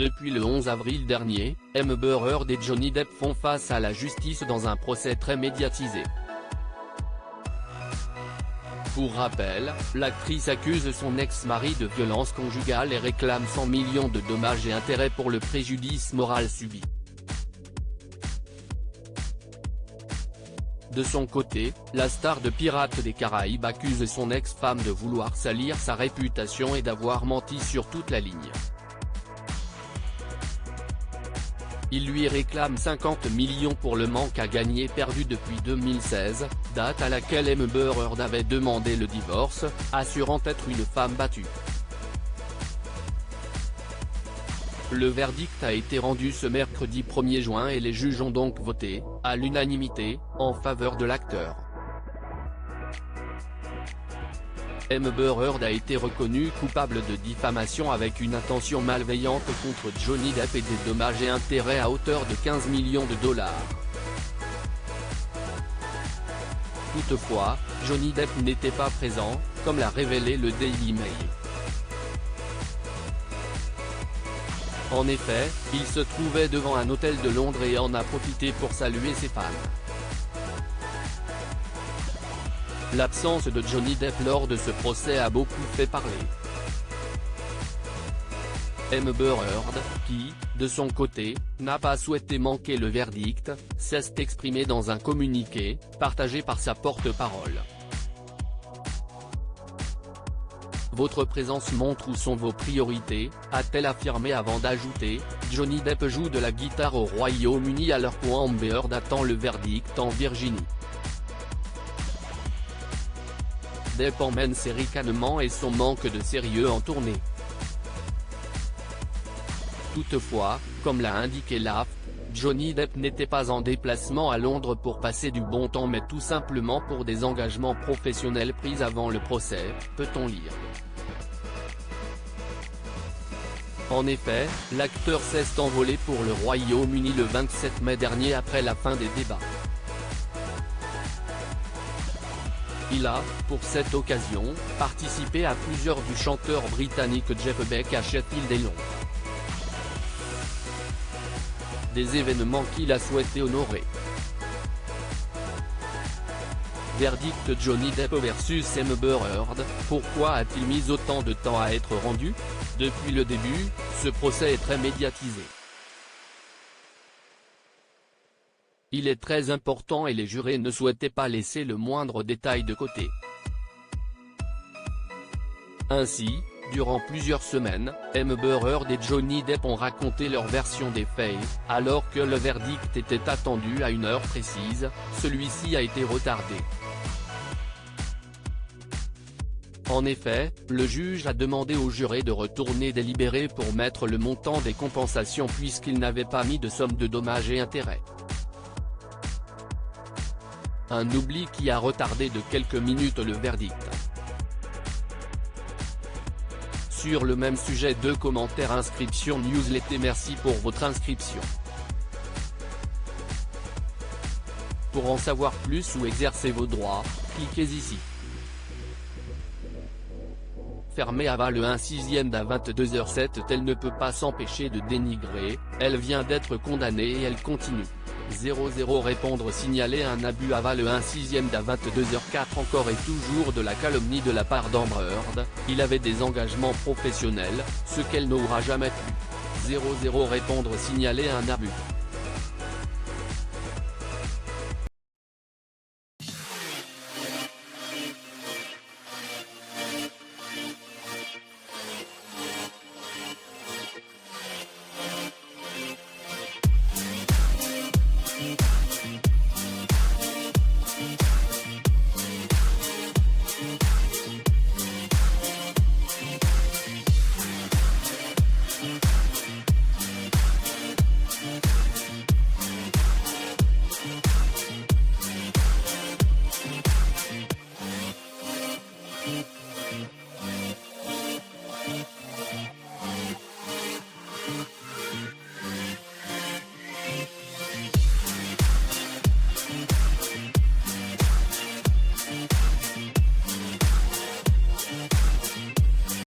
Depuis le 11 avril dernier, Amber Heard et Johnny Depp font face à la justice dans un procès très médiatisé. Pour rappel, l'actrice accuse son ex-mari de violence conjugale et réclame 100 millions de dommages et intérêts pour le préjudice moral subi. De son côté, la star de Pirates des Caraïbes accuse son ex-femme de vouloir salir sa réputation et d'avoir menti sur toute la ligne. Il lui réclame 50 millions pour le manque à gagner perdu depuis 2016, date à laquelle Amber Heard avait demandé le divorce, assurant être une femme battue. Le verdict a été rendu ce mercredi 1er juin et les juges ont donc voté, à l'unanimité, en faveur de l'acteur. Amber Heard a été reconnue coupable de diffamation avec une intention malveillante contre Johnny Depp et des dommages et intérêts à hauteur de 15 millions de dollars. Toutefois, Johnny Depp n'était pas présent, comme l'a révélé le Daily Mail. En effet, il se trouvait devant un hôtel de Londres et en a profité pour saluer ses fans. L'absence de Johnny Depp lors de ce procès a beaucoup fait parler. Amber Heard, qui, de son côté, n'a pas souhaité manquer le verdict, s'est exprimée dans un communiqué, partagé par sa porte-parole. Votre présence montre où sont vos priorités, a-t-elle affirmé avant d'ajouter, Johnny Depp joue de la guitare au Royaume-Uni alors qu'Amber Heard attend le verdict en Virginie. Depp emmène ses ricanements et son manque de sérieux en tournée. Toutefois, comme l'a indiqué l'AFP, Johnny Depp n'était pas en déplacement à Londres pour passer du bon temps mais tout simplement pour des engagements professionnels pris avant le procès, peut-on lire. En effet, l'acteur s'est envolé pour le Royaume-Uni le 27 mai dernier après la fin des débats. Il a, pour cette occasion, participé à plusieurs du chanteur britannique Jeff Beck à Sheffield et Londres. Des événements qu'il a souhaité honorer. Verdict Johnny Depp versus Amber Heard, pourquoi a-t-il mis autant de temps à être rendu? Depuis le début, ce procès est très médiatisé. Il est très important et les jurés ne souhaitaient pas laisser le moindre détail de côté. Ainsi, durant plusieurs semaines, Amber Heard et Johnny Depp ont raconté leur version des faits, alors que le verdict était attendu à une heure précise, celui-ci a été retardé. En effet, le juge a demandé aux jurés de retourner délibérer pour mettre le montant des compensations puisqu'ils n'avaient pas mis de somme de dommages et intérêts. Un oubli qui a retardé de quelques minutes le verdict. Sur le même sujet, 2 commentaires. Inscription newsletter. Merci pour votre inscription. Pour en savoir plus ou exercer vos droits, cliquez ici. Fermée à le 1/6 à 22h07. Elle ne peut pas s'empêcher de dénigrer, elle vient d'être condamnée et elle continue. 00 répondre. Signaler un abus à le 1/6 à 22h04. Encore et toujours de la calomnie de la part d'Amber Heard, il avait des engagements professionnels, ce qu'elle n'aura jamais pu. 00 répondre. Signaler un abus.